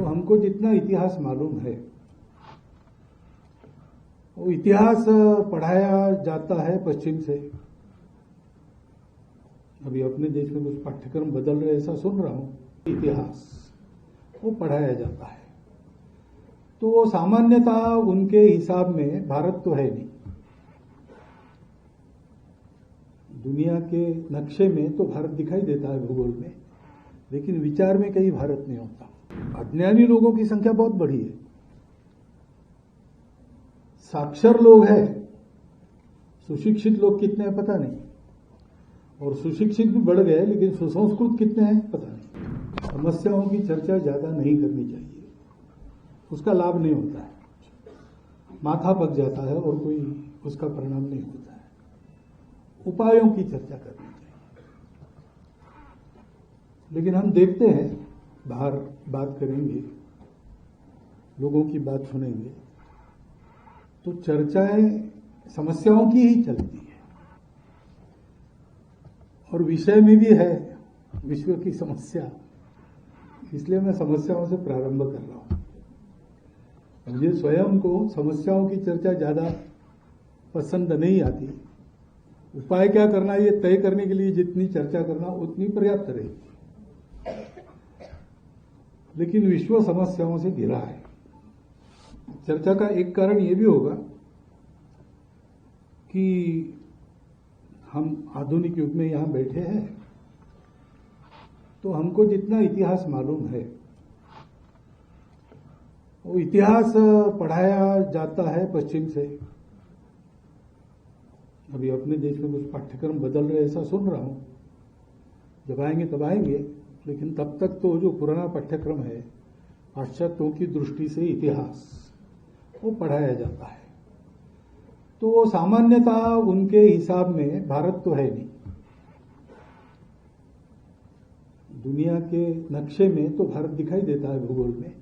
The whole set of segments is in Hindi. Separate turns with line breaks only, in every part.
हमको जितना इतिहास मालूम है वो इतिहास पढ़ाया जाता है पश्चिम से। अभी अपने देश में कुछ पाठ्यक्रम बदल रहे ऐसा सुन रहा हूं। इतिहास वो पढ़ाया जाता है तो वो सामान्यता उनके हिसाब में भारत तो है नहीं। दुनिया के नक्शे में तो भारत दिखाई देता है भूगोल में, लेकिन विचार में कहीं भारत नहीं होता। अज्ञानी लोगों की संख्या बहुत बड़ी है, साक्षर लोग हैं, सुशिक्षित लोग कितने हैं पता नहीं, और सुशिक्षित भी बढ़ गए लेकिन सुसंस्कृत कितने हैं पता नहीं। समस्याओं की चर्चा ज्यादा नहीं करनी चाहिए, उसका लाभ नहीं होता है, माथा पक जाता है और कोई उसका परिणाम नहीं होता है। उपायों की चर्चा करनी चाहिए। लेकिन हम देखते हैं बाहर बात करेंगे, लोगों की बात सुनेंगे तो चर्चाएं समस्याओं की ही चलती है, और विषय में भी है विश्व की समस्या, इसलिए मैं समस्याओं से प्रारंभ कर रहा हूं। मुझे स्वयं को समस्याओं की चर्चा ज्यादा पसंद नहीं आती। उपाय क्या करना है ये तय करने के लिए जितनी चर्चा करना उतनी पर्याप्त रहेगी, लेकिन विश्व समस्याओं से घिरा है। चर्चा का एक कारण यह भी होगा कि हम आधुनिक युग में यहां बैठे हैं तो हमको जितना इतिहास मालूम है वो इतिहास पढ़ाया जाता है पश्चिम से। अभी अपने देश में कुछ पाठ्यक्रम बदल रहे ऐसा सुन रहा हूं, जब आएंगे तब आएंगे, लेकिन तब तक तो जो पुराना पाठ्यक्रम है पाश्चात्यों की दृष्टि से इतिहास वो पढ़ाया जाता है तो वो सामान्यता उनके हिसाब में भारत तो है नहीं। दुनिया के नक्शे में तो भारत दिखाई देता है भूगोल में,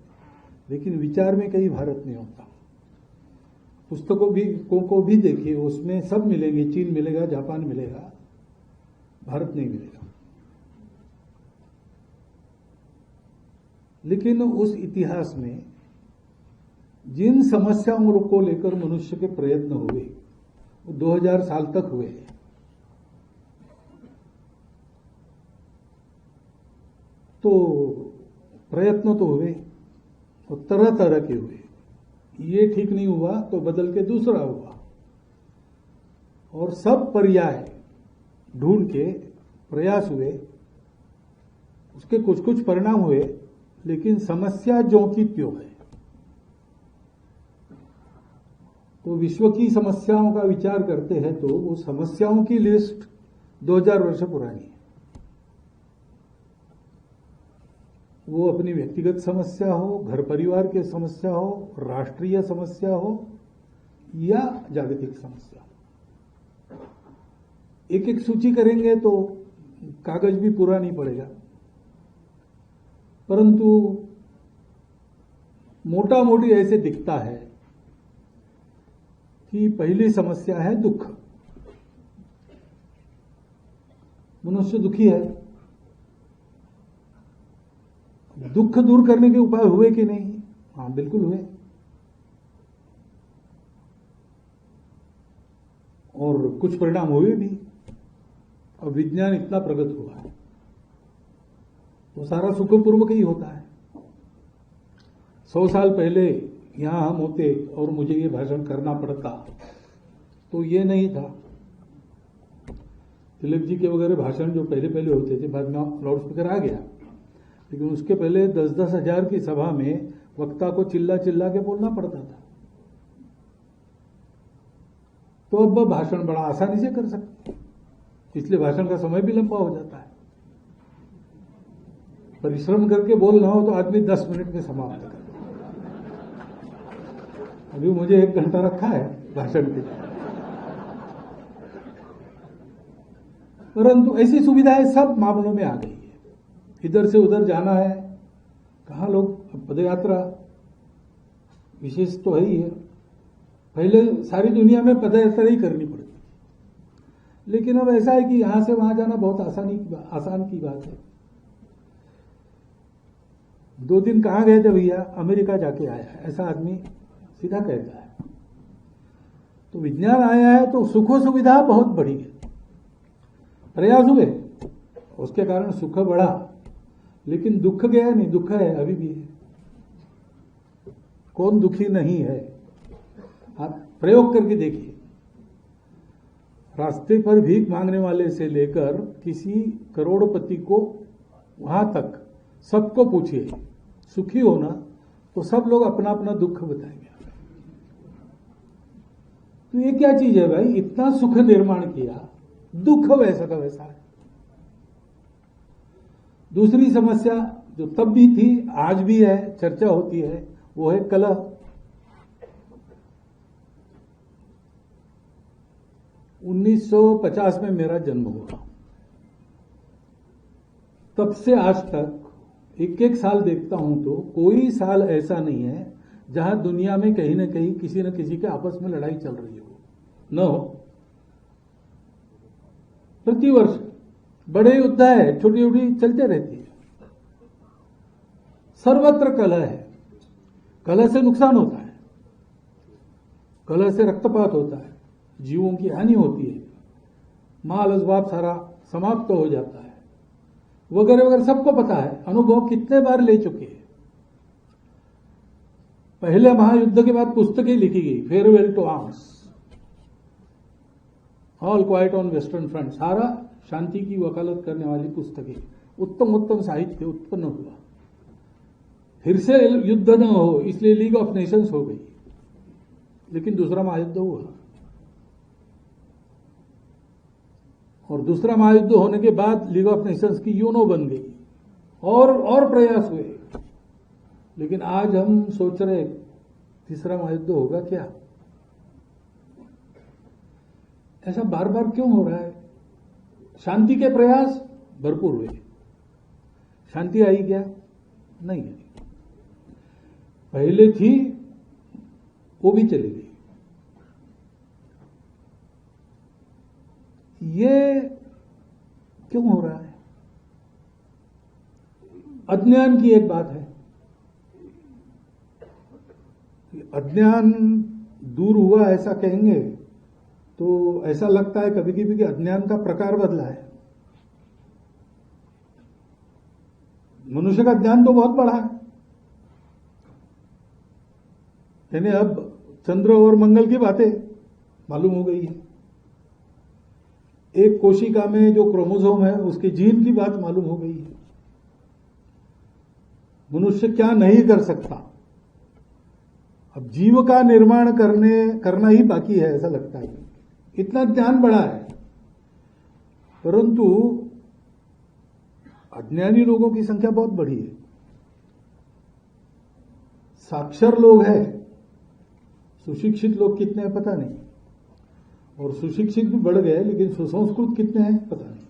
लेकिन विचार में कहीं भारत नहीं होता। पुस्तकों को भी देखिए, उसमें सब मिलेंगे, चीन मिलेगा, जापान मिलेगा, भारत नहीं मिलेगा। लेकिन उस इतिहास में जिन समस्याओं को लेकर मनुष्य के प्रयत्न हुए वो 2000 साल तक हुए, तो प्रयत्न तो हुए और तरह तरह के हुए। ये ठीक नहीं हुआ तो बदल के दूसरा हुआ, और सब पर्याय ढूंढ के प्रयास हुए, उसके कुछ कुछ परिणाम हुए, लेकिन समस्या ज्यों की त्यों है। तो विश्व की समस्याओं का विचार करते हैं तो वो समस्याओं की लिस्ट 2000 वर्ष पुरानी है। वो अपनी व्यक्तिगत समस्या हो, घर परिवार की समस्या हो, राष्ट्रीय समस्या हो या जागतिक समस्या हो। एक एक सूची करेंगे तो कागज भी पूरा नहीं पड़ेगा, परंतु मोटा मोटी ऐसे दिखता है कि पहली समस्या है दुख। मनुष्य दुखी है, दुख दूर करने के उपाय हुए कि नहीं? हाँ, बिल्कुल हुए, और कुछ परिणाम हुए भी। और विज्ञान इतना प्रगत हुआ है तो सारा सुखपूर्वक ही होता है। 100 साल पहले यहां हम होते और मुझे ये भाषण करना पड़ता तो ये नहीं था। तिलक जी के वगैरह भाषण जो पहले पहले होते थे, बाद में लाउड स्पीकर आ गया, लेकिन उसके पहले 10-10 हजार की सभा में वक्ता को चिल्ला चिल्ला के बोलना पड़ता था। तो अब भाषण बड़ा आसानी से कर सकते हैं, इसलिए भाषण का समय भी लंबा हो जाता है। परिश्रम करके बोलना हो तो आदमी 10 मिनट में समाप्त कर। अभी मुझे 1 घंटा रखा है भाषण के लिए, परंतु ऐसी सुविधाएं सब मामलों में आ गई है। इधर से उधर जाना है, कहाँ लोग पदयात्रा विशेष तो है ही है। पहले सारी दुनिया में पदयात्रा ही करनी पड़ती, लेकिन अब ऐसा है कि यहां से वहां जाना बहुत आसान की बात है। 2 दिन कहाँ गए थे भैया? अमेरिका जाके आया है, ऐसा आदमी सीधा कहता है। तो विज्ञान आया है तो सुखो सुविधा बहुत बढ़ी है, प्रयास हुए, उसके कारण सुख बढ़ा, लेकिन दुख गया नहीं, दुख है, अभी भी है। कौन दुखी नहीं है? आप प्रयोग करके देखिए, रास्ते पर भीख मांगने वाले से लेकर किसी करोड़पति को वहां तक सबको पूछिए, सुखी हो ना, तो सब लोग अपना अपना दुख बताएंगे। तो ये क्या चीज है भाई? इतना सुख निर्माण किया, दुख वैसा का वैसा है। दूसरी समस्या जो तब भी थी, आज भी है, चर्चा होती है, वो है कलह। उन्नीस 1950 में मेरा जन्म हुआ, तब से आज तक एक एक साल देखता हूं तो कोई साल ऐसा नहीं है जहां दुनिया में कहीं न कहीं किसी न किसी के आपस में लड़ाई चल रही हो, न हो। प्रतिवर्ष बड़े युद्ध है, छोटी छोटी चलते रहती है। सर्वत्र कलह है, कलह से नुकसान होता है, कलह से रक्तपात होता है, जीवों की हानि होती है, माल असबाब सारा समाप्त हो जाता है, वगैरह वगैरह, सबको पता है, अनुभव कितने बार ले चुके हैं। पहले महायुद्ध के बाद पुस्तकें लिखी गई, Farewell to Arms, All Quiet on Western Front, सारा शांति की वकालत करने वाली पुस्तकें, उत्तम उत्तम साहित्य उत्पन्न हुआ। फिर से युद्ध न हो इसलिए लीग ऑफ नेशंस हो गई, लेकिन दूसरा महायुद्ध हुआ, और दूसरा महायुद्ध होने के बाद लीग ऑफ नेशंस की यूनो बन गई, और प्रयास हुए, लेकिन आज हम सोच रहे तीसरा महायुद्ध होगा क्या? ऐसा बार बार क्यों हो रहा है? शांति के प्रयास भरपूर हुए, शांति आई क्या? नहीं आई। पहले थी, वो भी चली गई। ये क्यों हो रहा है? अज्ञान की एक बात है। अज्ञान दूर हुआ ऐसा कहेंगे तो ऐसा लगता है कभी कभी कि अज्ञान का प्रकार बदला है। मनुष्य का ज्ञान तो बहुत बड़ा है, यानी अब चंद्र और मंगल की बातें मालूम हो गई है, एक कोशिका में जो क्रोमोसोम है उसके जीन की बात मालूम हो गई है। मनुष्य क्या नहीं कर सकता, अब जीव का निर्माण करना ही बाकी है, ऐसा लगता है। इतना ज्ञान बड़ा है, परंतु अज्ञानी लोगों की संख्या बहुत बड़ी है। साक्षर लोग हैं, सुशिक्षित लोग कितने हैं पता नहीं, और सुशिक्षित भी बढ़ गए, लेकिन सुसंस्कृत कितने हैं पता नहीं।